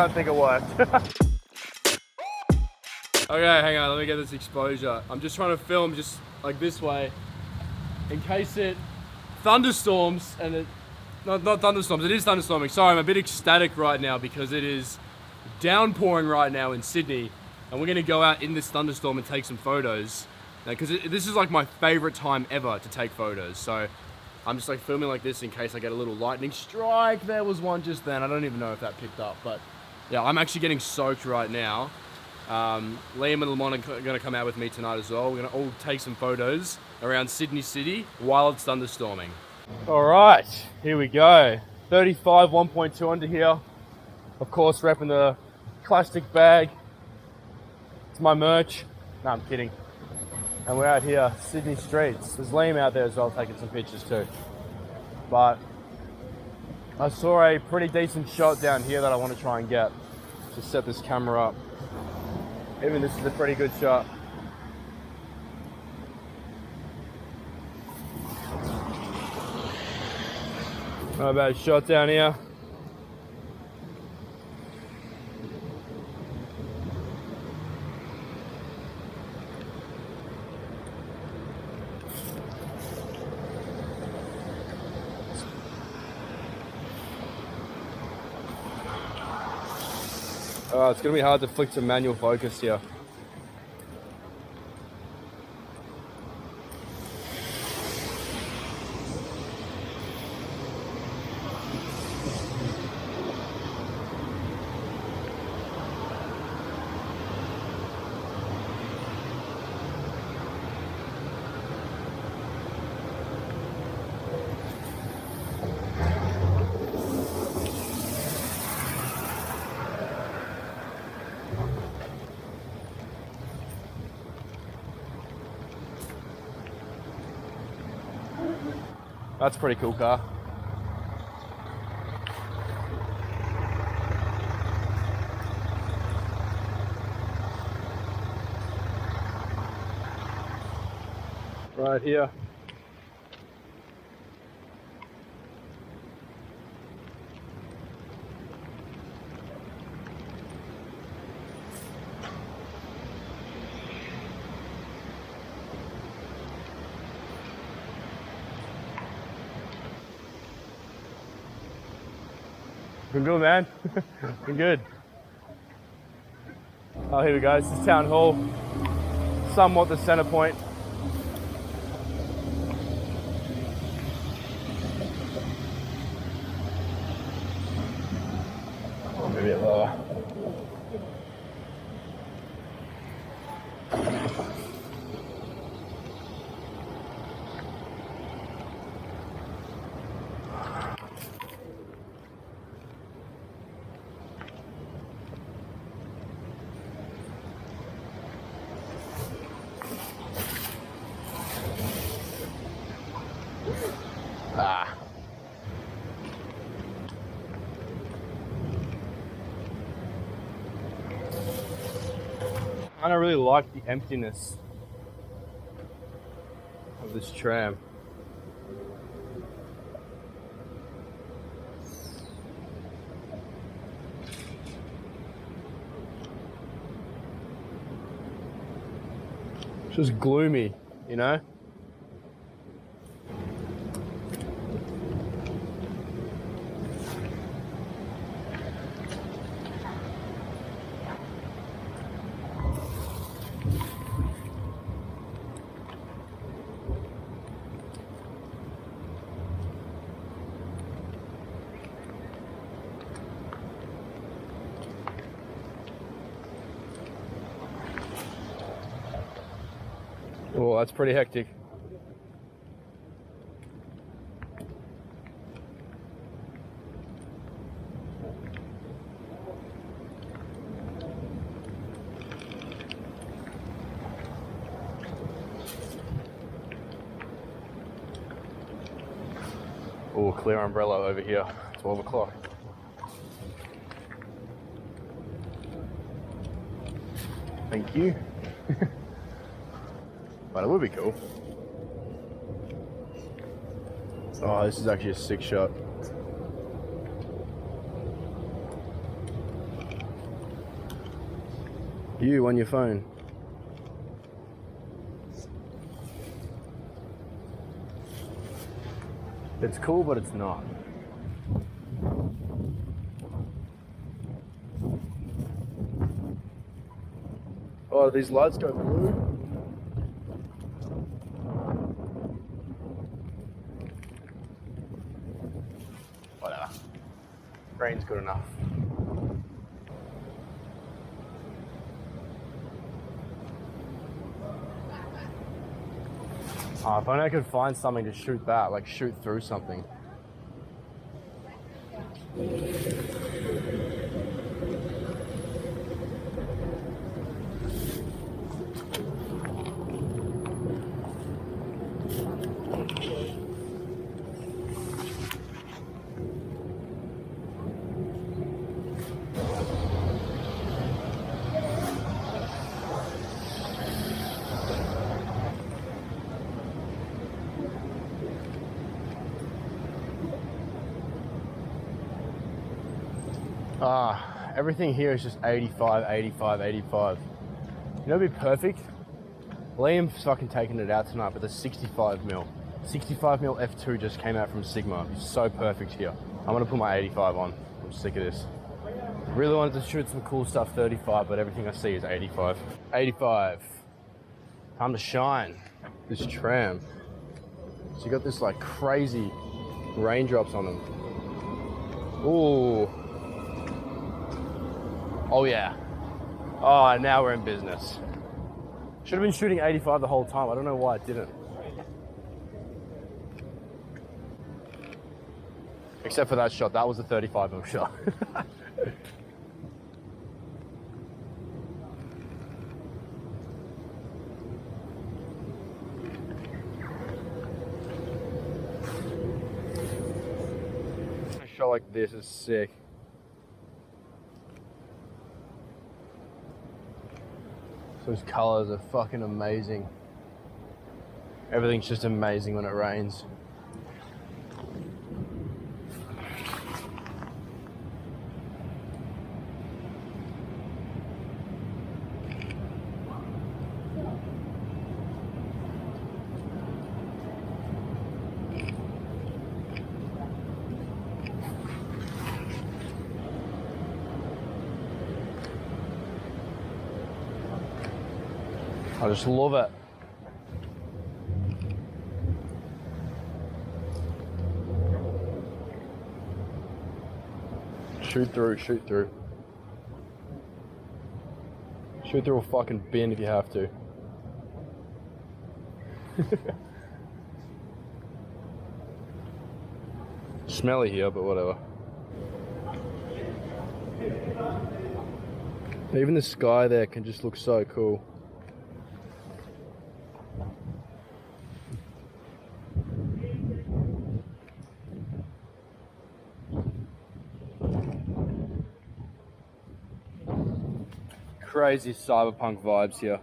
don't think it worked. Okay, hang on, let me get this exposure. I'm just trying to film just like this way in case it thunderstorms and it, not thunderstorms, it is thunderstorming. Sorry, I'm a bit ecstatic right now because it is downpouring right now in Sydney and we're gonna go out in this thunderstorm and take some photos because this is like my favorite time ever to take photos. So I'm just like filming like this in case I get a little lightning strike. There was one just then. I don't even know if that picked up, but yeah, I'm actually getting soaked right now. Liam and Lamont are going to come out with me tonight as well. We're going to all take some photos around Sydney City while it's thunderstorming. All right, here we go. 35 1.2 under here. Of course, repping the plastic bag. It's my merch. No, I'm kidding. And we're out here, Sydney streets. There's Liam out there as well taking some pictures too. But I saw a pretty decent shot down here that I want to try and get. Just set this camera up. Even this is a pretty good shot. Not a bad shot down here. It's going to be hard to flick to manual focus here. That's a pretty cool car. Right here. Been good, man. Been good. Oh, here we go. This is Town Hall. Somewhat the center point. Oh, maybe a bit lower. I don't really like the emptiness of this tram. It's just gloomy, you know? Oh, that's pretty hectic. Oh, clear umbrella over here, 12 o'clock. Thank you. But it would be cool. Oh, this is actually a sick shot. You on your phone. It's cool, but it's not. Oh, these lights go blue. Whatever. Green's good enough. If only I could find something to shoot that, like shoot through something. Everything here is just 85, 85, 85. You know, it'd be perfect. Liam's fucking taking it out tonight, but the 65mm. 65mm f2 just came out from Sigma. It's so perfect here. I'm gonna put my 85 on. I'm sick of this. Really wanted to shoot some cool stuff 35, but everything I see is 85. 85. Time to shine. This tram. So you got this like crazy raindrops on them. Ooh. Oh yeah. Oh, now we're in business. Should have been shooting 85 the whole time. I don't know why it didn't. Except for that shot. That was a 35mm shot. A shot like this is sick. Those colors are fucking amazing. Everything's just amazing when it rains. I just love it. Shoot through, shoot through. Shoot through a fucking bin if you have to. Smelly here, but whatever. Even the sky there can just look so cool. Crazy cyberpunk vibes here.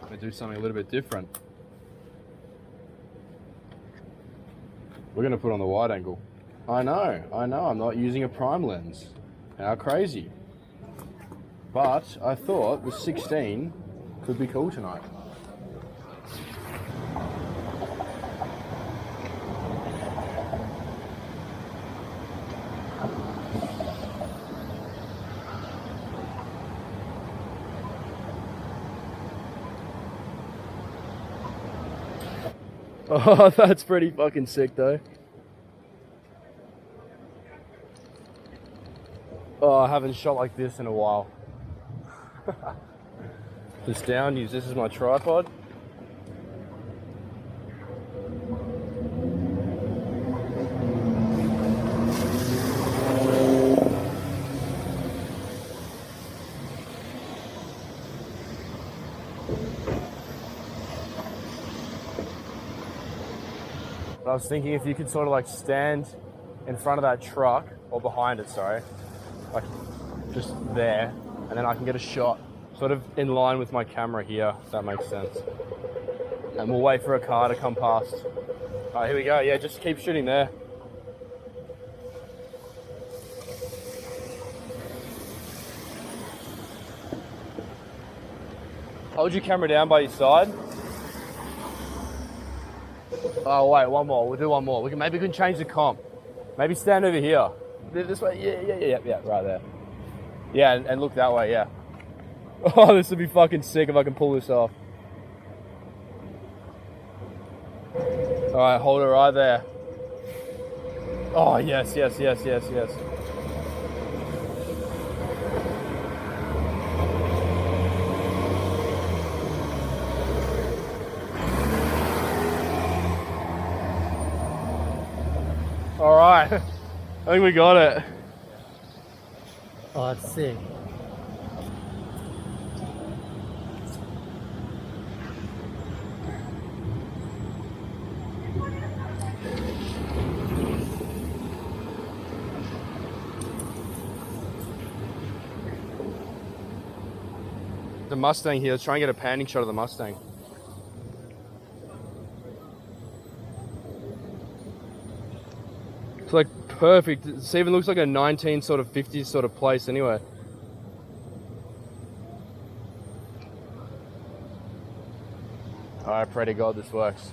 I'm gonna do something a little bit different. We're gonna put on the wide angle. I know, I'm not using a prime lens. How crazy. But I thought the 16 could be cool tonight. Oh, that's pretty fucking sick though. Oh, I haven't shot like this in a while. Just down, use this as my tripod. But I was thinking if you could sort of like stand in front of that truck, or behind it, sorry. Like just there, and then I can get a shot sort of in line with my camera here, if that makes sense. And we'll wait for a car to come past. All right, here we go. Yeah, just keep shooting there. Hold your camera down by your side. Oh wait, one more. We'll do one more. Maybe we can change the comp. Maybe stand over here. This way. Yeah. Right there. Yeah, and look that way. Yeah. Oh, this would be fucking sick if I can pull this off. All right, hold it right there. Oh yes. All right, I think we got it. Oh, that's sick. The Mustang here. Let's try and get a panning shot of the Mustang. It's like perfect. It even looks like a 19 sort of 50s sort of place anyway. I pray to God this works.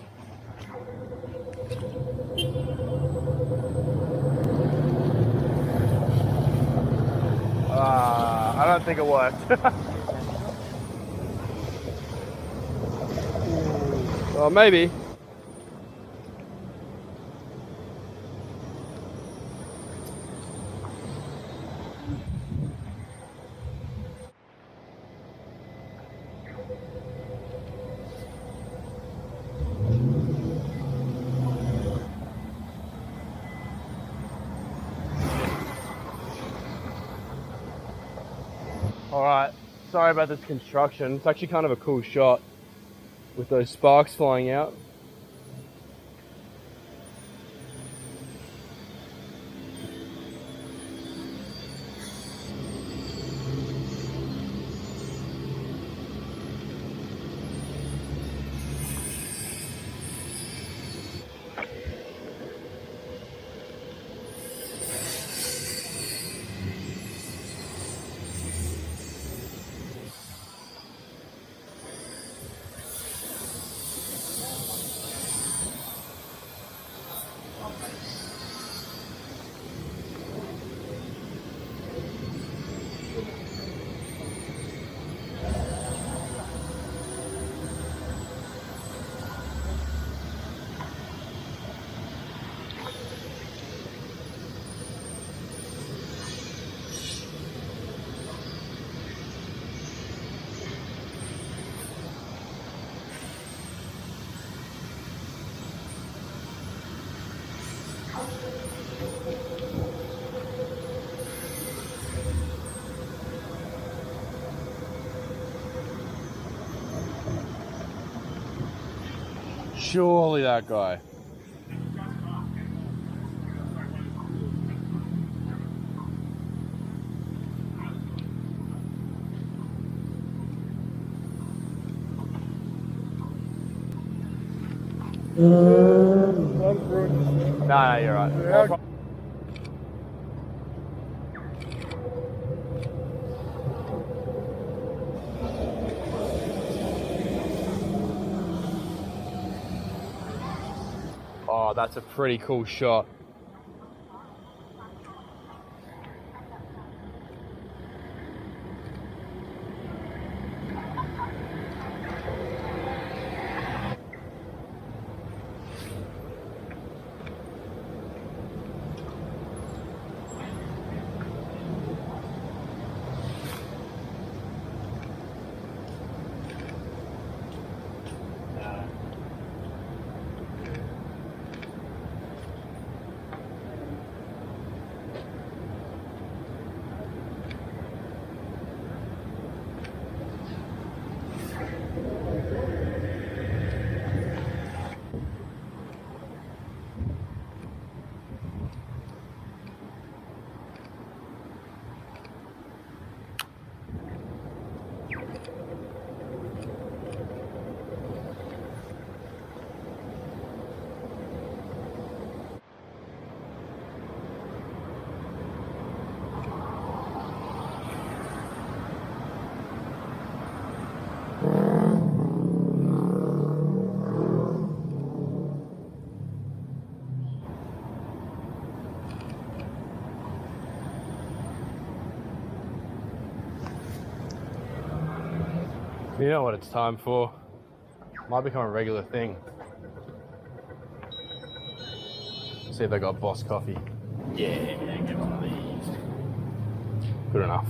I don't think it worked. Well, maybe. Alright, sorry about this construction. It's actually kind of a cool shot with those sparks flying out. Surely that guy. No, you're right. Oh, that's a pretty cool shot. You know what it's time for? Might become a regular thing. See if they got Boss coffee. Yeah, get one of these. Good enough.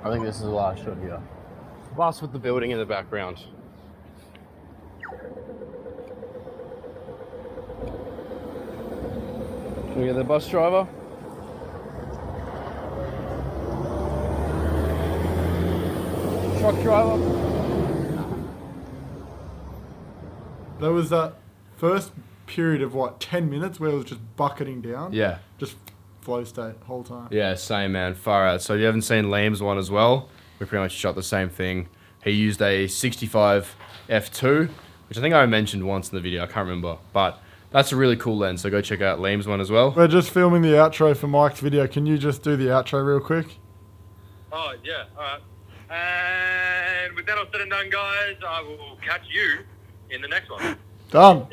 I think this is the last shot here. Bus with the building in the background. Can we get the bus driver? Truck driver? There was that first period of what, 10 minutes where it was just bucketing down? Yeah. Just flow state whole time. Yeah, same man, far out. So if you haven't seen Liam's one as well, we pretty much shot the same thing. He used a 65 f2, which I think I mentioned once in the video, I can't remember. But that's a really cool lens, so go check out Liam's one as well. We're just filming the outro for Mike's video. Can you just do the outro real quick? Oh, yeah, alright. And with that all said and done, guys, I will catch you in the next one. Done.